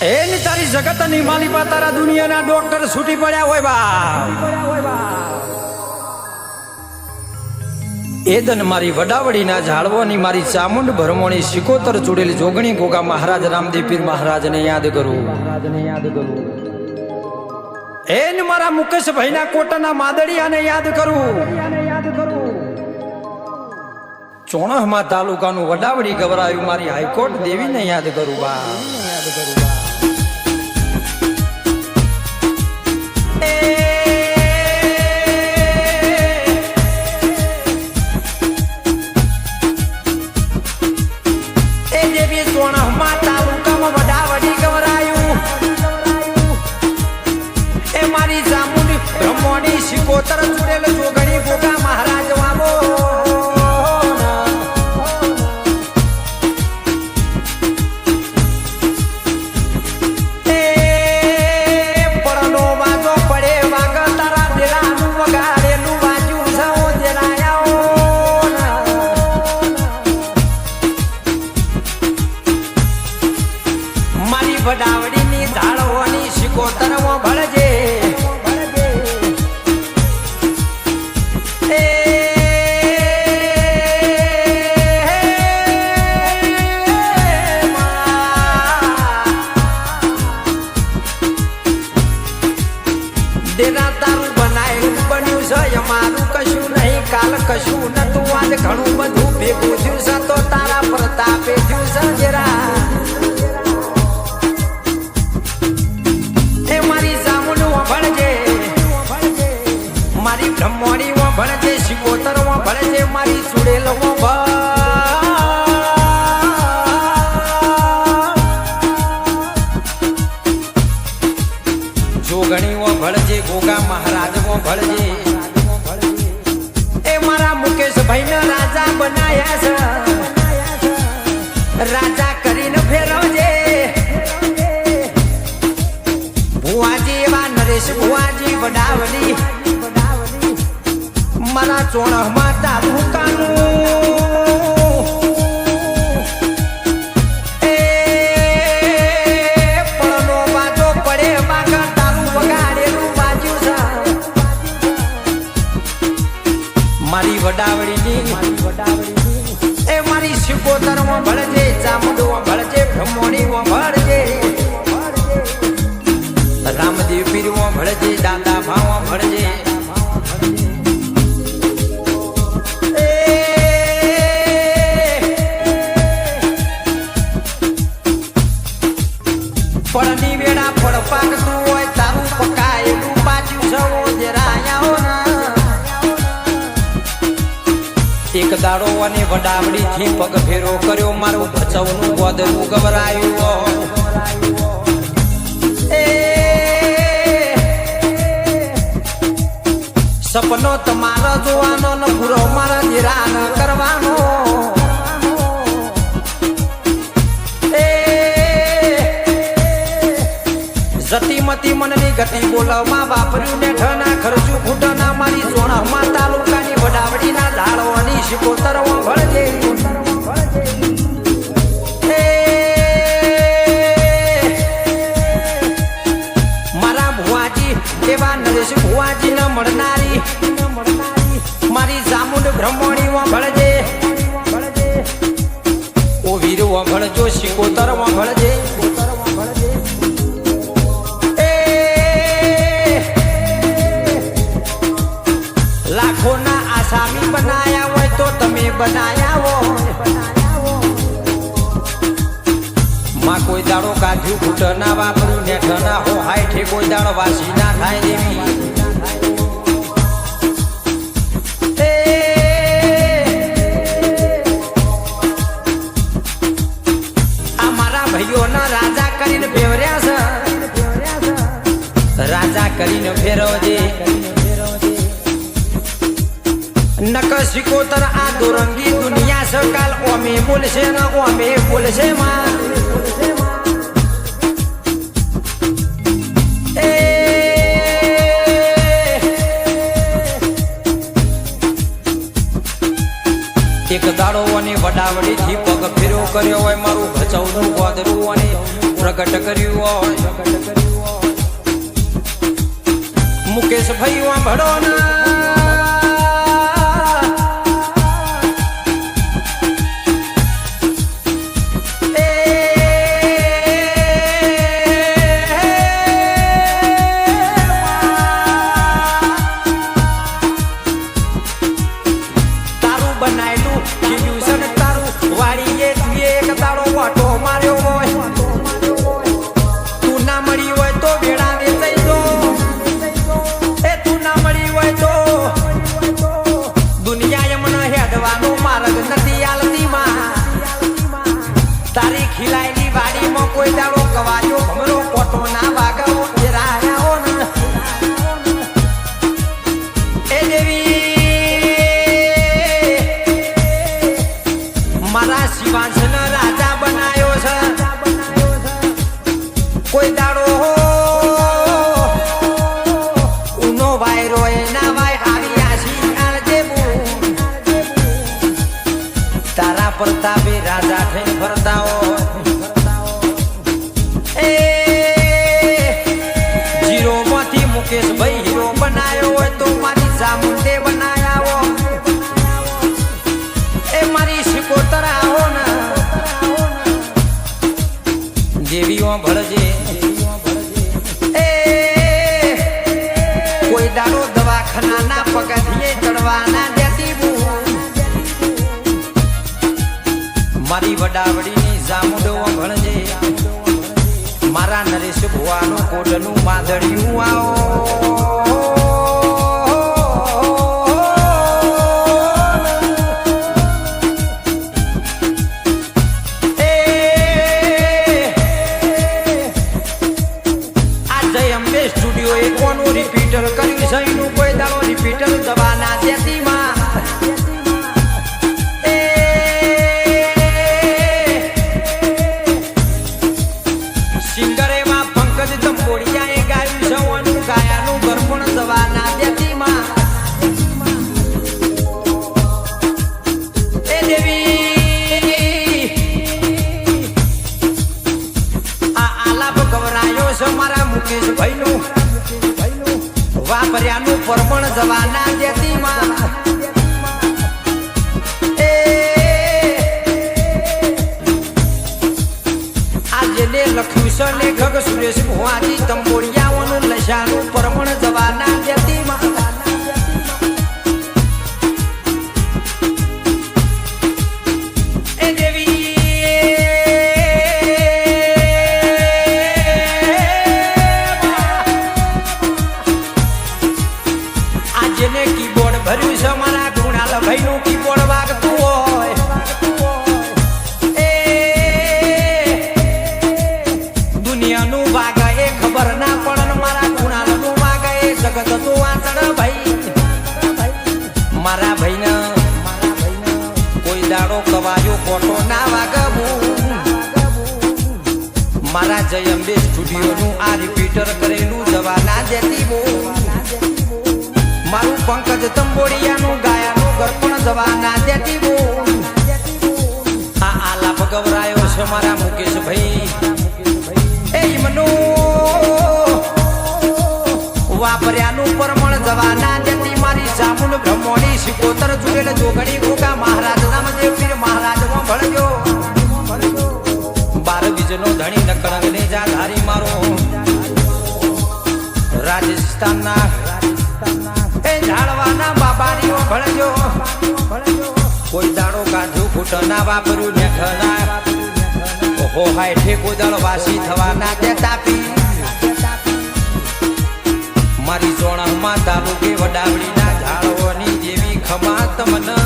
એની તારી જગતની માલિપા તારા દુનિયાના ડોક્ટર છૂટી પડ્યા હોય બા એદન મારી વડાવડીના ઝાડવાની મારી ચામુંડ ભરમોણી શિકોતર ચૂડેલી જોગણી ગોગા મહારાજ રામદેવ પીર મહારાજને યાદ કરું એન મારા મુકેશભાઈના કોટાના માદડિયાને યાદ કરું ચોણહમાં તાલુકાનું વડાવડી ગવરાયું મારી હાઈકોર્ટ દેવીને યાદ કરું બા શિકોતર ચૂડેલ જોગણી ગોગા મહારાજ વાવો એ પડનો વાજો પડે વાગ તારા દેરાનું વગાડેલું વાજુ સૌ દેરાયાઓ મારી વડાવડીની ઝાડવાની શિકોતર ભળજે દેના તારું બનાયું બન્યું છે મારું કશું નહીં કાલ કશું નતું આજ ઘણું બધું ભેગું થયું છે તો તારા પ્રતાપે થયું છે જરા એ મારી સામુનું ભણજે મારી બ્રહ્મણી ભણજે શિકોતર ભણજે મારી સુડેલ જોગણીઓ ભળજે ગોગા મહારાજ ભળજે એ મારા મુકેશભાઈ ને રાજા બનાયા છે રાજા કરીને ફેરવજે ભુવાજી એવા નરેશ ભુવાજી વડાવડી મારા ચોણહમાં તાલુકાનું મારી વડાવડીની એ મારી શિકોતર ભળજે ચામુંડ ભળજે બ્રહ્મણી ભળજે રામદેવ પીર ભળજે દાદા ભાવ ભળજે પડની વેળા ફળ પાકતું હોય તારું પકાયેલું પાછું સવો જરાયા એક દાડો અને વડાવડી થી પગ ફેરો કર્યો મારું ભચવનું ગોદરું ગવરાયું એ સપનો તમારો જોવાનો ન પૂરો મારા નિરાન કરવાનો એ જતીમતી મનની ગતિ બોલવામાં વાપર્યું ને ઠના ખર્ચું ફૂટના મારી સોણહમાં તાલુકાની વડાવડીના ઝાડવાની શિકોતર ભળજે મારા ભુવાજી એવા નરેશ ભુવાજી ન મળનારી મારી ચામુંડ બ્રહ્મણી ભળજે ઓ વીર ભળજો શિકોતર ભળજે લાખોના આસામી બનાયા હોય તો તમે બનાયા હો માં કોઈ દાડો કાઢ્યું ફૂટ ના વાપર્યું ને ઠના હો હાઈઠે કોઈ દાડો વાસી ના થાય દેવી આ મારા ભાઈઓના રાજા કરીને ફેરવ્યા છે રાજા કરીને ફેરવજે નક શિકોતર આ દોરંગી દુનિયા સકાલ ઓમે બોલશે ને ઓમે બોલશે માં એક દાડો અને વડાવડી થી પગ ફેરો કર્યો હોય મારું ભચવનું ગોદરું અને પ્રગટ કર્યું હોય મુકેશ ભાઈ વાંભળો ના ખીલાઈની વાડીમાં કોઈ દાડો કવાજો ભમરો કોટો ના વાગવો એ રાયાઓ ને એ દેવી મારા શિવાંશને રાજા બનાયો છે કોઈ દાડો ઉનો વાયરો એના વાય આવી આશી આળજે તારા પ્રતાપે રાજા થઈને ફરતા હોય મુકેશ ભાઈ હીરો બનાયો હોય તો મારી ચામુંડે બનાયા હો એ મારી શિકોતરા હો ને દેવીઓ ભળજે એ કોઈ દાડો દવાખાના પગથિયે ચડવાના દેતી મારી વડાવડીની ચામુંડો ભળજે મારા નરેશ ભુવાનું કોડનું માધડિયું આવો આ જય અંબે સ્ટુડિયો એ કોનું રિપીટર કર્યું છે એનું કોઈ દાડો રિપીટર જવાના દેતી માં મુકેશ ભાઈનું વાપર્યાનું પરમણ જવાના દેતી માં આજે ને લખ્યું છે લેખક સુરેશ ભુવાજી તંબોડિયાઓનું લશાનું પરમણ જવાના દેતી માં જેને કીબોર્ડ ભર્યું છે મારા ગુણાલ ભાઈનું કીબોર્ડ વાગતું હોય એ દુનિયાનું વાગે એ ખબર ના પડે મારા ગુણાલનું વાગે એ જગત તો વાંચણ ભાઈ મારા ભાઈને કોઈ દાડો કવાયો કોટો ના વાગવું મારા જય અંબે સ્ટુડિયોનું આ રિપીટર કરેલું જવાના દેતી બહુ મારું પંકજ તંબોડિયાનું ગાયાનું ગરપણ જવાના દેતી બો આ આલાપ ગવરાયો છે મારા મુકેશ ભાઈ એ મનો વાપર્યાનું પરમણ જવાના દેતી મારી ચામુંડ બ્રહ્મોની શિકોતર જુડેલ જોગણી ગોગા મહારાજ રામદેવ પીર મહારાજ માં ભળજો બાર બીજનો ધણી નકળંગ ને જા ધારી મારો રાજસ્થાનના ઝાડવાના બાબારીઓ ભળજો કોઈ દાડો કાઢું ફૂટના વાપર્યું ને ખરા ઓહો હાય ઠેકો દળ વાસી થવાના તે તાપી મારી સોણમાં તાલુકે વડાવડીના ઝાડવાની જેવી ખમા તમને